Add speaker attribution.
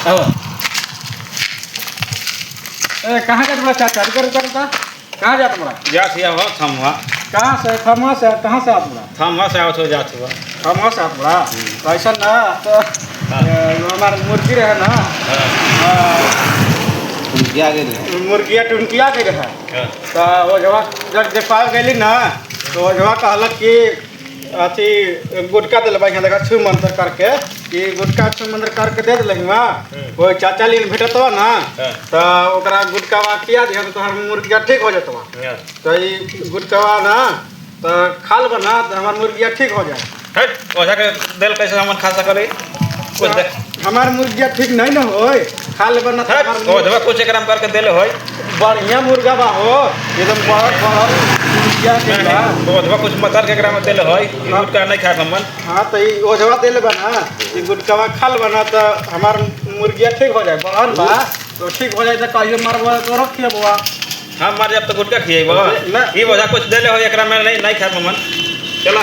Speaker 1: आओ
Speaker 2: ए कहाँ जात बड़ा चाचा करता कहाँ जात बड़ा
Speaker 1: जात हिया हो थमवा
Speaker 2: कहाँ से कहाँ से आप बड़ा
Speaker 1: थमवा से आवत हो जात हुआ
Speaker 2: हम से आप बड़ा तो ऐसा ना तो हमारे मुर्गी रहे ना
Speaker 1: टुनकिया गेल
Speaker 2: मुर्गिया टुनकिया के रहे तो वो जब देखा गई ना तो वो जब कहलक कि अथी गुटका दिल भाई देखा छू मंत्र करके कि गुटका छू मंत्र करके दे दिल वो चाचा लीन भेटत ना तो ओकरा गुटकावा किया दिया तो तोहर मुर्गिया ठीक हो जाता तो ये गुटकावा ना तो खाल बना तो हमार मुर्गिया ठीक हो जाए
Speaker 1: हट ओझा के दिल कैसे हमन खा सकले कुछ दे
Speaker 2: हमार मुर्गिया ठीक नहीं ना होय खाल बना
Speaker 1: ओ दवा कुछ एकराम करके देले होय
Speaker 2: बढ़िया मुर्गा बा हो एकदम बड़ मुर्गिया के बा
Speaker 1: ओ दवा कुछ मतर के एकराम देले होय गुटका नहीं खा हमन
Speaker 2: हां तो ई ओझवा देले बना ई गुटकावा खाल बना तो हमार मुर्गिया ठीक हो जाए बढ़न बा तो ठीक हो जाए तो कहियो मारबो तो रखिए बुआ
Speaker 1: हम मार जब तो गुटका खिएबो ई ओझा कुछ देले होय एकरा में नहीं खा हमन चला